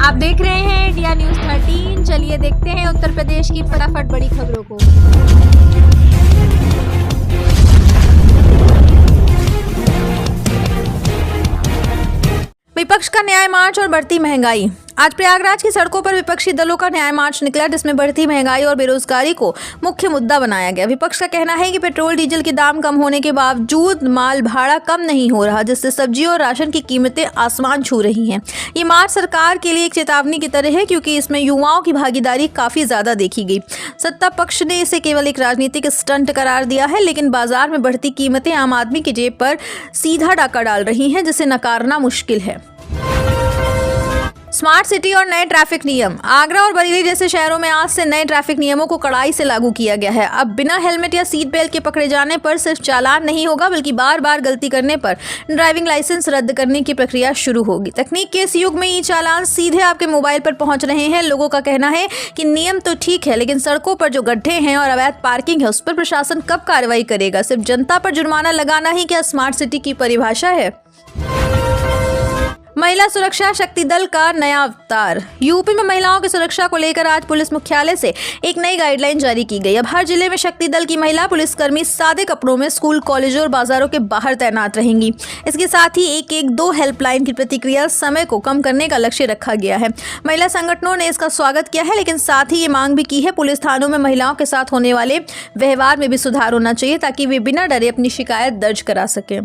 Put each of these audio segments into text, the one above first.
आप देख रहे हैं इंडिया न्यूज 13। चलिए देखते हैं उत्तर प्रदेश की फटाफट बड़ी खबरों को। विपक्ष का न्याय मार्च और बढ़ती महंगाई। आज प्रयागराज की सड़कों पर विपक्षी दलों का न्याय मार्च निकला, जिसमें बढ़ती महंगाई और बेरोजगारी को मुख्य मुद्दा बनाया गया। विपक्ष का कहना है कि पेट्रोल डीजल के दाम कम होने के बावजूद माल भाड़ा कम नहीं हो रहा, जिससे सब्जियों और राशन की कीमतें आसमान छू रही हैं। ये मार्च सरकार के लिए एक चेतावनी की तरह है, क्योंकि इसमें युवाओं की भागीदारी काफी ज्यादा देखी गई। सत्ता पक्ष ने इसे केवल एक राजनीतिक स्टंट करार दिया है, लेकिन बाजार में बढ़ती कीमतें आम आदमी की जेब पर सीधा डाका डाल रही हैं, जिसे नकारना मुश्किल है। स्मार्ट सिटी और नए ट्रैफिक नियम। आगरा और बरेली जैसे शहरों में आज से नए ट्रैफिक नियमों को कड़ाई से लागू किया गया है। अब बिना हेलमेट या सीट बेल्ट के पकड़े जाने पर सिर्फ चालान नहीं होगा, बल्कि बार बार गलती करने पर ड्राइविंग लाइसेंस रद्द करने की प्रक्रिया शुरू होगी। तकनीक के इस युग में ये चालान सीधे आपके मोबाइल पर पहुंच रहे हैं। लोगों का कहना है कि नियम तो ठीक है, लेकिन सड़कों पर जो गड्ढे हैं और अवैध पार्किंग है, उस पर प्रशासन कब कार्रवाई करेगा? सिर्फ जनता पर जुर्माना लगाना ही क्या स्मार्ट सिटी की परिभाषा है? महिला सुरक्षा शक्ति दल का नया अवतार। यूपी में महिलाओं की सुरक्षा को लेकर आज पुलिस मुख्यालय से एक नई गाइडलाइन जारी की गई। अब हर जिले में शक्ति दल की महिला पुलिसकर्मी सादे कपड़ों में स्कूल, कॉलेजों और बाजारों के बाहर तैनात रहेंगी। इसके साथ ही 112 हेल्पलाइन की प्रतिक्रिया समय को कम करने का लक्ष्य रखा गया है। महिला संगठनों ने इसका स्वागत किया है, लेकिन साथ ही ये मांग भी की है पुलिस थानों में महिलाओं के साथ होने वाले व्यवहार में भी सुधार होना चाहिए, ताकि वे बिना डरे अपनी शिकायत दर्ज करा सकें।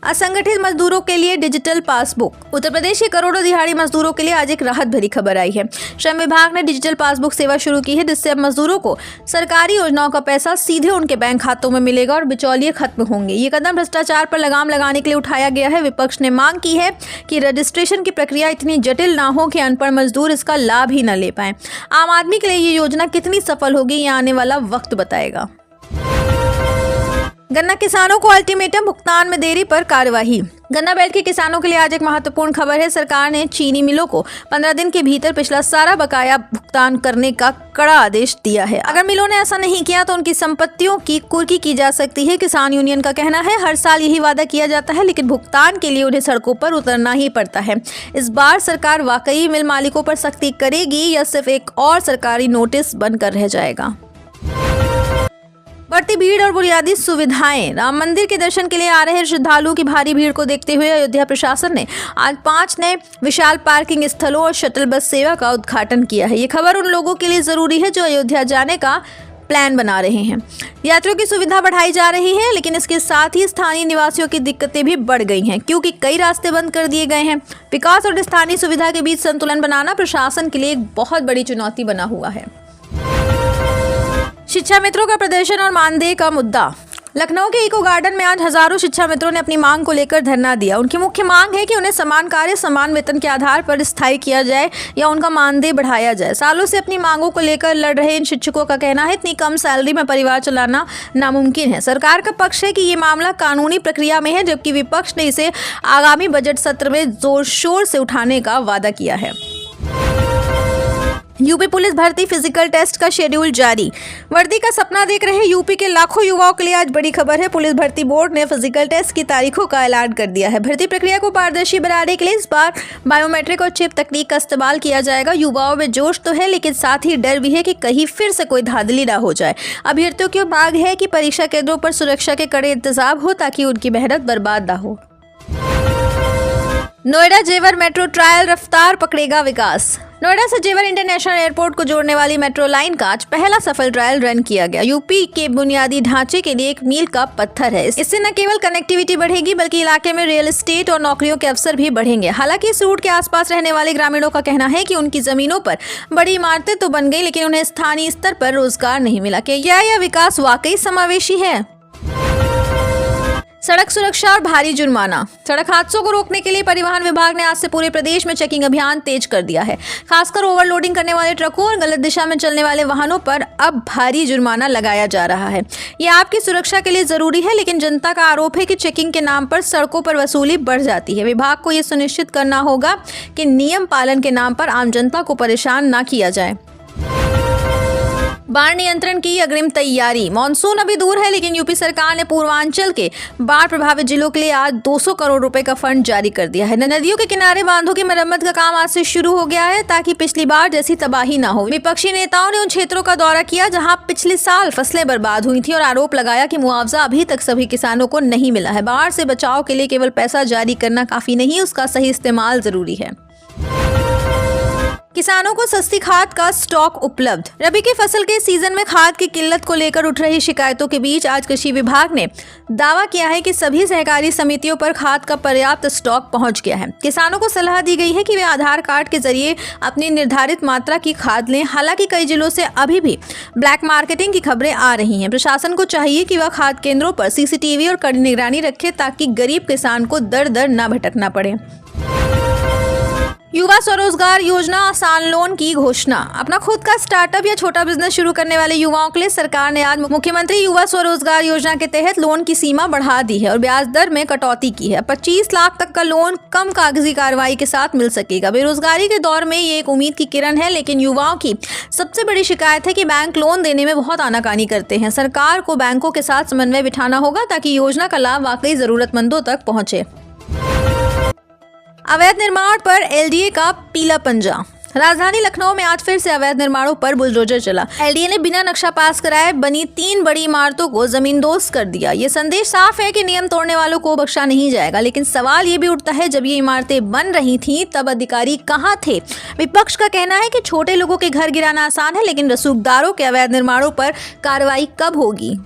असंगठित मजदूरों के लिए डिजिटल पासबुक। उत्तर प्रदेश के करोड़ों दिहाड़ी मजदूरों के लिए आज एक राहत भरी खबर आई है। श्रम विभाग ने डिजिटल पासबुक सेवा शुरू की है, जिससे अब मजदूरों को सरकारी योजनाओं का पैसा सीधे उनके बैंक खातों में मिलेगा और बिचौलिए खत्म होंगे। ये कदम भ्रष्टाचार पर लगाम लगाने के लिए उठाया गया है। विपक्ष ने मांग की है कि रजिस्ट्रेशन की प्रक्रिया इतनी जटिल ना हो कि अनपढ़ मजदूर इसका लाभ ही न ले पाए। आम आदमी के लिए ये योजना कितनी सफल होगी, ये आने वाला वक्त बताएगा। गन्ना किसानों को अल्टीमेटम, भुगतान में देरी पर कार्यवाही। गन्ना बेल्ट के किसानों के लिए आज एक महत्वपूर्ण खबर है। सरकार ने चीनी मिलों को 15 दिन के भीतर पिछला सारा बकाया भुगतान करने का कड़ा आदेश दिया है। अगर मिलों ने ऐसा नहीं किया तो उनकी संपत्तियों की कुर्की की जा सकती है। किसान यूनियन का कहना है हर साल यही वादा किया जाता है, लेकिन भुगतान के लिए उन्हें सड़कों पर उतरना ही पड़ता है। इस बार सरकार वाकई मिल मालिकों पर सख्ती करेगी या सिर्फ एक और सरकारी नोटिस बनकर रह जाएगा? बढ़ती भीड़ और बुनियादी सुविधाएं। राम मंदिर के दर्शन के लिए आ रहे श्रद्धालुओं की भारी भीड़ को देखते हुए अयोध्या प्रशासन ने आज 5 नए विशाल पार्किंग स्थलों और शटल बस सेवा का उद्घाटन किया है। ये खबर उन लोगों के लिए जरूरी है जो अयोध्या जाने का प्लान बना रहे हैं। यात्रियों की सुविधा बढ़ाई जा रही है, लेकिन इसके साथ ही स्थानीय निवासियों की दिक्कतें भी बढ़ गई हैं, क्योंकि कई रास्ते बंद कर दिए गए हैं। विकास और स्थानीय सुविधा के बीच संतुलन बनाना प्रशासन के लिए एक बहुत बड़ी चुनौती बना हुआ है। शिक्षा मित्रों का प्रदर्शन और मानदेय का मुद्दा। लखनऊ के इको गार्डन में आज हजारों शिक्षा मित्रों ने अपनी मांग को लेकर धरना दिया। उनकी मुख्य मांग है कि उन्हें समान कार्य समान वेतन के आधार पर स्थायी किया जाए या उनका मानदेय बढ़ाया जाए। सालों से अपनी मांगों को लेकर लड़ रहे इन शिक्षकों का कहना है इतनी कम सैलरी में परिवार चलाना नामुमकिन है। सरकार का पक्ष है कि ये मामला कानूनी प्रक्रिया में है, जबकि विपक्ष ने इसे आगामी बजट सत्र में जोर शोर से उठाने का वादा किया है। यूपी पुलिस भर्ती फिजिकल टेस्ट का शेड्यूल जारी। वर्दी का सपना देख रहे यूपी के लाखों युवाओं के लिए आज बड़ी खबर है। पुलिस भर्ती बोर्ड ने फिजिकल टेस्ट की तारीखों का ऐलान कर दिया है। भर्ती प्रक्रिया को पारदर्शी बनाने के लिए इस बार बायोमेट्रिक और चिप तकनीक का इस्तेमाल किया जाएगा। युवाओं में जोश तो है, लेकिन साथ ही डर भी है कि कहीं फिर से कोई धांधली ना हो जाए। अभ्यर्थियों की मांग है कि परीक्षा केंद्रों पर सुरक्षा के कड़े इंतजाम हो, ताकि उनकी मेहनत बर्बाद ना हो। नोएडा जेवर मेट्रो ट्रायल रफ्तार पकड़ेगा विकास। नोएडा से जेवर इंटरनेशनल एयरपोर्ट को जोड़ने वाली मेट्रो लाइन का आज पहला सफल ट्रायल रन किया गया। यूपी के बुनियादी ढांचे के लिए एक मील का पत्थर है। इससे न केवल कनेक्टिविटी बढ़ेगी, बल्कि इलाके में रियल एस्टेट और नौकरियों के अवसर भी बढ़ेंगे। हालांकि इस रूट के आसपास रहने वाले ग्रामीणों का कहना है कि उनकी जमीनों पर बड़ी इमारतें तो बन गई, लेकिन उन्हें स्थानीय स्तर पर रोजगार नहीं मिला। क्या यह विकास वाकई समावेशी है? सड़क सुरक्षा और भारी जुर्माना। सड़क हादसों को रोकने के लिए परिवहन विभाग ने आज से पूरे प्रदेश में चेकिंग अभियान तेज कर दिया है। खासकर ओवरलोडिंग करने वाले ट्रकों और गलत दिशा में चलने वाले वाहनों पर अब भारी जुर्माना लगाया जा रहा है। ये आपकी सुरक्षा के लिए जरूरी है, लेकिन जनता का आरोप है कि चेकिंग के नाम पर सड़कों पर वसूली बढ़ जाती है। विभाग को ये सुनिश्चित करना होगा कि नियम पालन के नाम पर आम जनता को परेशान ना किया जाए। बाढ़ नियंत्रण की अग्रिम तैयारी। मानसून अभी दूर है, लेकिन यूपी सरकार ने पूर्वांचल के बाढ़ प्रभावित जिलों के लिए आज 200 करोड़ रुपए का फंड जारी कर दिया है। नदियों के किनारे बांधों की मरम्मत का काम आज से शुरू हो गया है, ताकि पिछली बार जैसी तबाही न हो। विपक्षी नेताओं ने उन क्षेत्रों का दौरा किया जहां पिछले साल फसलें बर्बाद हुई थी और आरोप लगाया कि मुआवजा अभी तक सभी किसानों को नहीं मिला है। बाढ़ से बचाव के लिए केवल पैसा जारी करना काफी नहीं, उसका सही इस्तेमाल जरूरी है। किसानों को सस्ती खाद का स्टॉक उपलब्ध। रबी की फसल के सीजन में खाद की किल्लत को लेकर उठ रही शिकायतों के बीच आज कृषि विभाग ने दावा किया है कि सभी सहकारी समितियों पर खाद का पर्याप्त स्टॉक पहुंच गया है। किसानों को सलाह दी गई है कि वे आधार कार्ड के जरिए अपनी निर्धारित मात्रा की खाद लें। हालांकि कई जिलों से अभी भी ब्लैक मार्केटिंग की खबरें आ रही हैं। प्रशासन को चाहिए कि वह खाद केंद्रों पर सीसीटीवी और कड़ी निगरानी रखे, ताकि गरीब किसान को दर दर न भटकना पड़े। युवा स्वरोजगार योजना आसान लोन की घोषणा। अपना खुद का स्टार्टअप या छोटा बिजनेस शुरू करने वाले युवाओं के लिए सरकार ने आज मुख्यमंत्री युवा स्वरोजगार योजना के तहत लोन की सीमा बढ़ा दी है और ब्याज दर में कटौती की है। 25 लाख तक का लोन कम कागजी कार्रवाई के साथ मिल सकेगा। बेरोजगारी के दौर में ये एक उम्मीद की किरण है, लेकिन युवाओं की सबसे बड़ी शिकायत है कि बैंक लोन देने में बहुत आनाकानी करते हैं। सरकार को बैंकों के साथ समन्वय बिठाना होगा, ताकि योजना का लाभ वाकई जरूरतमंदों तक पहुंचे। अवैध निर्माण पर एलडीए का पीला पंजा। राजधानी लखनऊ में आज फिर से अवैध निर्माणों पर बुलडोजर चला। एलडीए ने बिना नक्शा पास कराए बनी 3 बड़ी इमारतों को जमींदोज कर दिया। ये संदेश साफ है कि नियम तोड़ने वालों को बख्शा नहीं जाएगा। लेकिन सवाल ये भी उठता है, जब ये इमारतें बन रही थीं तब अधिकारी कहाँ थे? विपक्ष का कहना है कि छोटे लोगों के घर गिराना आसान है, लेकिन रसूखदारों के अवैध निर्माणों पर कार्रवाई कब होगी?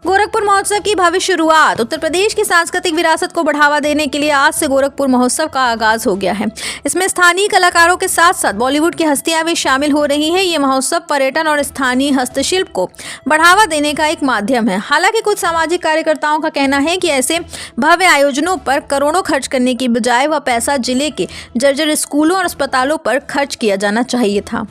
गोरखपुर महोत्सव की भव्य शुरुआत। उत्तर प्रदेश की सांस्कृतिक विरासत को बढ़ावा देने के लिए आज से गोरखपुर महोत्सव का आगाज हो गया है। इसमें स्थानीय कलाकारों के साथ साथ बॉलीवुड की हस्तियां भी शामिल हो रही हैं। ये महोत्सव पर्यटन और स्थानीय हस्तशिल्प को बढ़ावा देने का एक माध्यम है। हालांकि कुछ सामाजिक कार्यकर्ताओं का कहना है कि ऐसे भव्य आयोजनों पर करोड़ों खर्च करने की बजाय वह पैसा जिले के जर्जर स्कूलों और अस्पतालों पर खर्च किया जाना चाहिए था।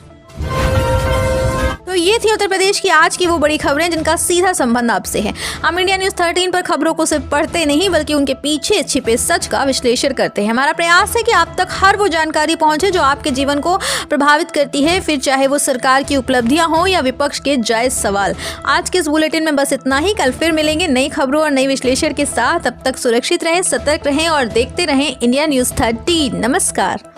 तो ये थी उत्तर प्रदेश की आज की वो बड़ी खबरें जिनका सीधा संबंध आपसे है। हम इंडिया न्यूज़ 13 पर खबरों को सिर्फ पढ़ते नहीं, बल्कि उनके पीछे छिपे सच का विश्लेषण करते हैं। हमारा प्रयास है कि आप तक हर वो जानकारी पहुंचे जो आपके जीवन को प्रभावित करती है, फिर चाहे वो सरकार की उपलब्धियां हो या विपक्ष के जायज सवाल। आज के इस बुलेटिन में बस इतना ही। कल फिर मिलेंगे नई खबरों और नई विश्लेषण के साथ। तब तक सुरक्षित रहें, सतर्क रहें और देखते रहें इंडिया न्यूज़ 13। नमस्कार।